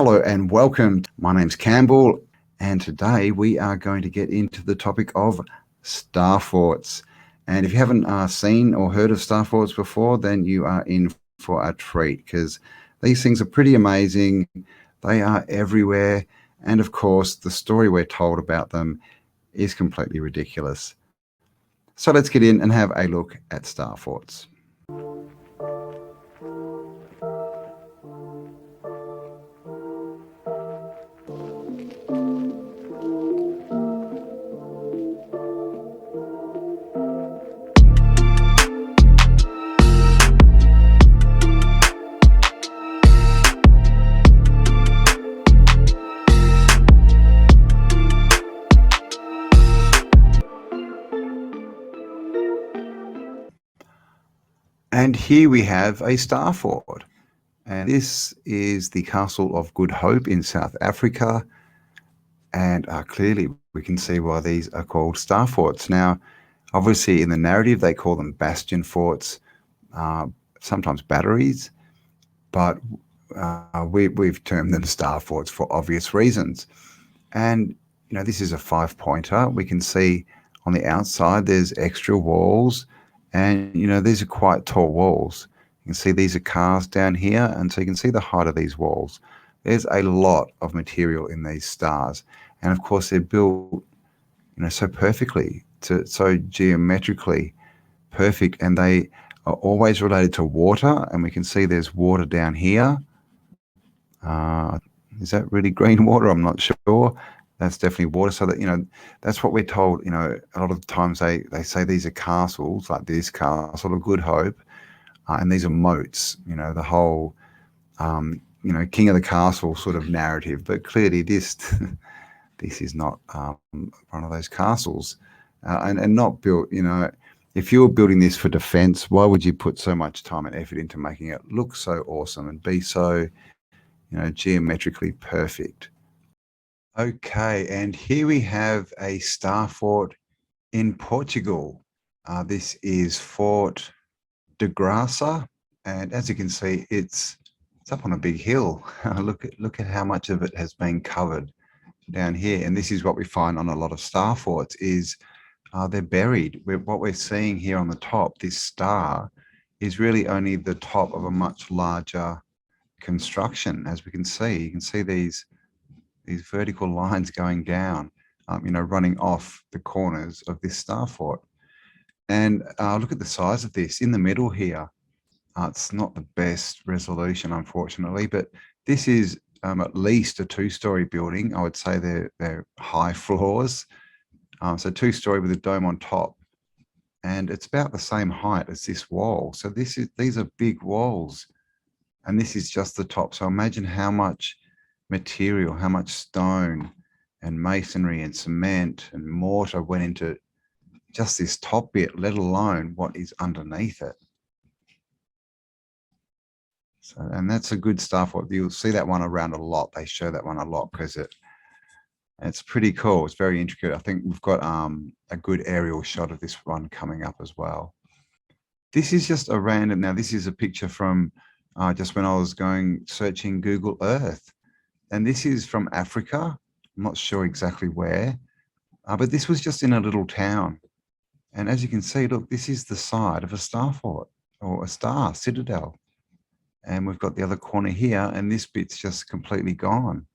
Hello and welcome. My name's Campbell, and today we are going to get into the topic of star forts. And if you haven't seen or heard of star forts before, then you are in for a treat, because these things are pretty amazing. They are everywhere, and of course the story we're told about them is completely ridiculous. So let's get in and have a look at star forts. And here we have a star fort. And this is the Castle of Good Hope in South Africa. And clearly we can see why these are called star forts. Now, obviously in the narrative, they call them bastion forts, sometimes batteries, but we've termed them star forts for obvious reasons. And, this is a 5-pointer. We can see on the outside there's extra walls, and, these are quite tall walls. You can see these are cars down here, and so you can see the height of these walls. There's a lot of material in these stars, and of course they're built, so perfectly, so geometrically perfect, and they are always related to water. And we can see there's water down here. Is that really green water? I'm not sure. That's definitely water. So that, that's what we're told. A lot of times they say these are castles, like this Castle of Good Hope, and these are moats. The whole, king of the castle sort of narrative. But clearly this this is not one of those castles, and not built. If you were building this for defense, why would you put so much time and effort into making it look so awesome and be so, geometrically perfect? Okay, and here we have a star fort in Portugal. This is Fort de Grasse, and as you can see, it's up on a big hill. Look at how much of it has been covered down here. And this is what we find on a lot of star forts is they're buried. What we're seeing here on the top, this star, is really only the top of a much larger construction. As we can see, you can see these vertical lines going down, running off the corners of this star fort. And look at the size of this in the middle here. It's not the best resolution, unfortunately, but this is at least a 2-story building. I would say they're high floors. So 2-story with a dome on top. And it's about the same height as this wall. So these are big walls. And this is just the top. So imagine how much material, how much stone and masonry and cement and mortar went into just this top bit, let alone what is underneath it. So, and that's a good stuff. You'll see that one around a lot. They show that one a lot because it's pretty cool. It's very intricate. I think we've got a good aerial shot of this one coming up as well. This is just a random. Now, this is a picture from just when I was searching Google Earth. And this is from Africa. I'm not sure exactly where, but this was just in a little town. And as you can see, look, this is the side of a star fort or a star citadel. And we've got the other corner here, and this bit's just completely gone.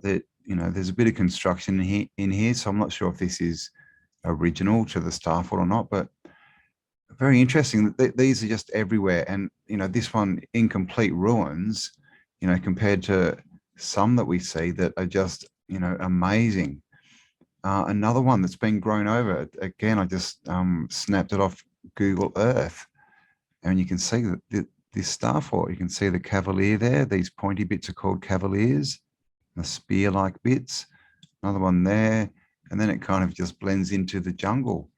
There's a bit of construction in here, so I'm not sure if this is original to the star fort or not, but very interesting. These are just everywhere. And, this one in complete ruins, compared to some that we see that are just, amazing. Another one that's been grown over. Again, I just snapped it off Google Earth. And you can see that this star fort, you can see the cavalier there. These pointy bits are called cavaliers, the spear-like bits. Another one there. And then it kind of just blends into the jungle.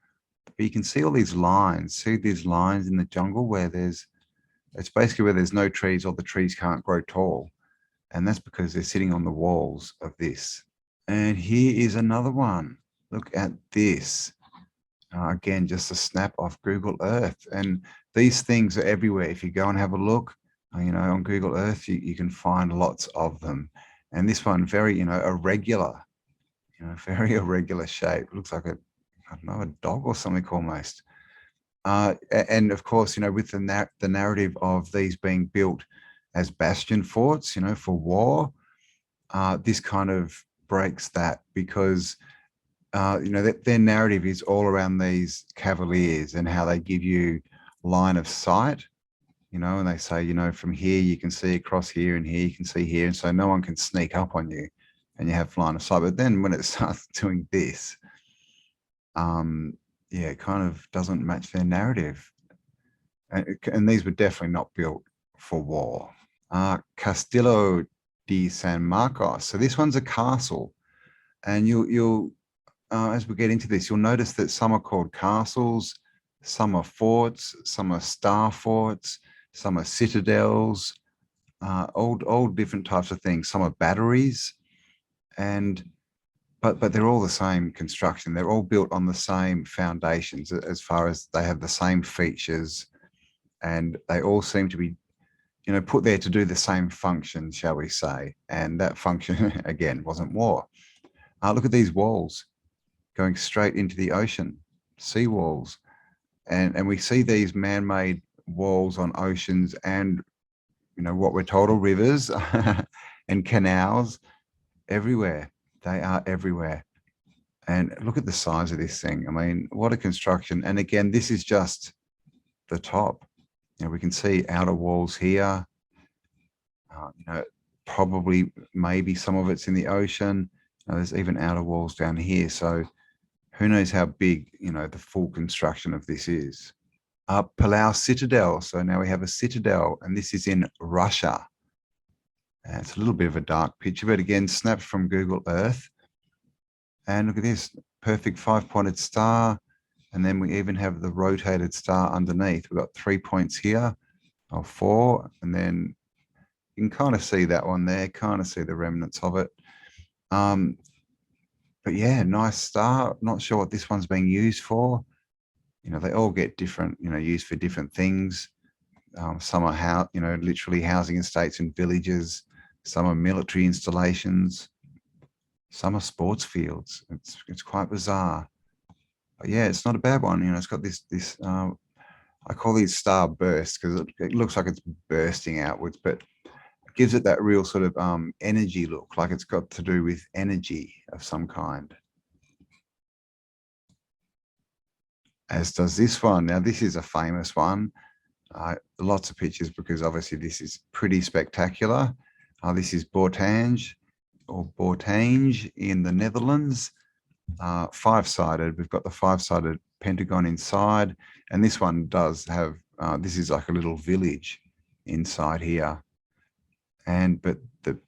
But you can see all these lines. See these lines in the jungle where it's basically where there's no trees or the trees can't grow tall. And that's because they're sitting on the walls of this. And here is another one. Look at this. Again, just a snap off Google Earth. And these things are everywhere. If you go and have a look, You know, on Google Earth, you can find lots of them. And this one, very, you know, irregular, you know, very irregular shape. Looks like I don't know, a dog or something almost. And of course, you know, with the narrative of these being built as bastion forts, you know, for war, this kind of breaks that because, you know, their narrative is all around these cavaliers and how they give you line of sight, you know, and they say, you know, from here you can see across here and here you can see here. And so no one can sneak up on you and you have line of sight. But then when it starts doing this, yeah, it kind of doesn't match their narrative. And these were definitely not built for war. Castillo de San Marcos. So this one's a castle. And you'll as we get into this, you'll notice that some are called castles, some are forts, some are star forts, some are citadels, all different types of things. Some are batteries, but they're all the same construction. They're all built on the same foundations as far as they have the same features, and they all seem to be, you know, put there to do the same function, shall we say? And that function again wasn't war. Look at these walls going straight into the ocean, sea walls. And we see these man-made walls on oceans and, you know, what we're told are rivers and canals everywhere. They are everywhere. And look at the size of this thing. I mean, what a construction. And again, this is just the top. You know, we can see outer walls here. You know, probably maybe some of it's in the ocean. There's even outer walls down here. So who knows how big, you know, the full construction of this is. Palau Citadel. So now we have a citadel, and this is in Russia. It's a little bit of a dark picture, but again, snapped from Google Earth. And look at this, perfect 5-pointed star. And then we even have the rotated star underneath. We've got 3 points here, or 4. And then you can kind of see that one there, kind of see the remnants of it. But yeah, nice star. Not sure what this one's being used for. You know, they all get different, you know, used for different things. Some are, you know, literally housing estates and villages. Some are military installations. Some are sports fields. It's quite bizarre. But yeah, it's not a bad one. You know, it's got this I call these star bursts because it looks like it's bursting outwards, but it gives it that real sort of energy look, like it's got to do with energy of some kind. As does this one. Now, this is a famous one. Lots of pictures because obviously this is pretty spectacular. This is Bortange or Bortange in the Netherlands. 5-sided. We've got the 5-sided pentagon inside, and this one does have, this is like a little village inside here. But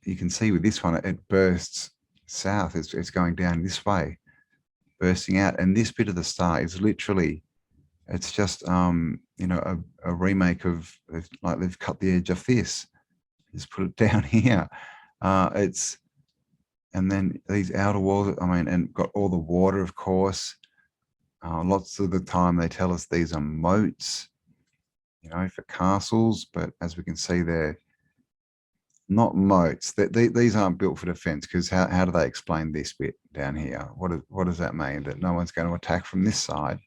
you can see with this one, it bursts south. It's going down this way, bursting out. And this bit of the star is literally, it's just, you know, a remake of, like they've cut the edge off this, just put it down here. And then these outer walls, I mean, and got all the water, of course. Lots of the time they tell us these are moats, you know, for castles, but as we can see, they're not moats. These aren't built for defense, because how do they explain this bit down here? What does that mean? That no one's going to attack from this side?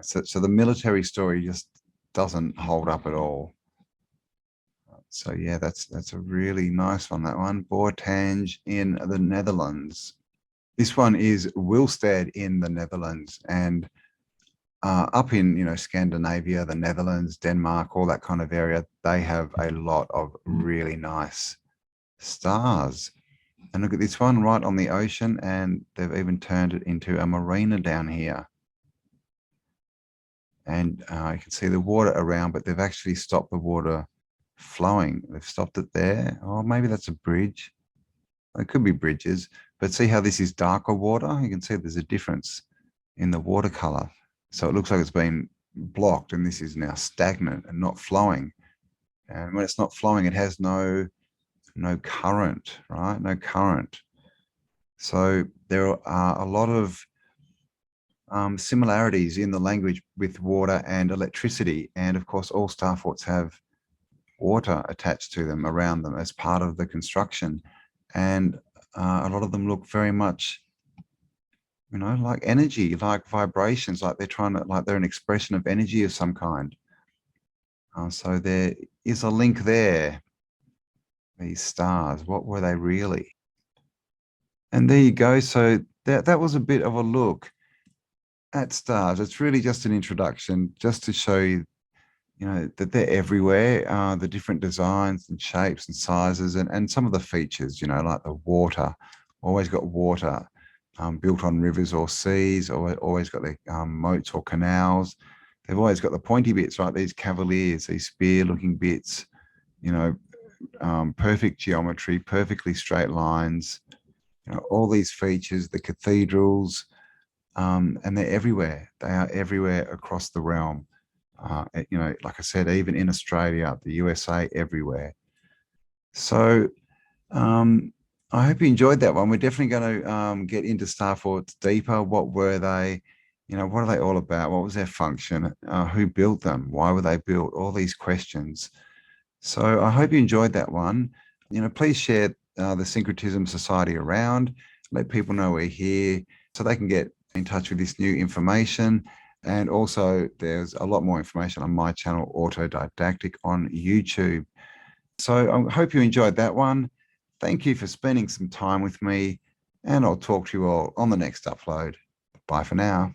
So the military story just doesn't hold up at all. So yeah, that's a really nice one, that one. Bortange in the Netherlands. This one is Wilstered in the Netherlands, and up in, you know, Scandinavia, the Netherlands, Denmark, all that kind of area, they have a lot of really nice stars. And look at this one right on the ocean, and they've even turned it into a marina down here. And you can see the water around, but they've actually stopped the water flowing. They've stopped it there. Oh, maybe that's a bridge. It could be bridges, but see how this is darker water? You can see there's a difference in the watercolor. So it looks like it's been blocked, and this is now stagnant and not flowing. And when it's not flowing, it has no current, right? No current. So there are a lot of similarities in the language with water and electricity. And of course, all star forts have water attached to them, around them, as part of the construction. And a lot of them look very much, like energy, like vibrations, like they're an expression of energy of some kind. So there is a link there. These stars, what were they really? And there you go. So that was a bit of a look at stars. It's really just an introduction, just to show you, that they're everywhere, the different designs and shapes and sizes, and some of the features, like the water. Always got water built on rivers or seas, or always got the moats or canals. They've always got the pointy bits, right? These cavaliers, these spear-looking bits, perfect geometry, perfectly straight lines, all these features, the cathedrals, and they're everywhere. They are everywhere across the realm. Like I said, even in Australia, the USA, everywhere. So I hope you enjoyed that one. We're definitely going to get into star forts deeper. What were they? What are they all about? What was their function? Who built them? Why were they built? All these questions. So I hope you enjoyed that one. Please share the Syncretism Society around. Let people know we're here so they can get in touch with this new information. And also, there's a lot more information on my channel, AutoDidactic, on YouTube. So I hope you enjoyed that one. Thank you for spending some time with me, and I'll talk to you all on the next upload. Bye for now.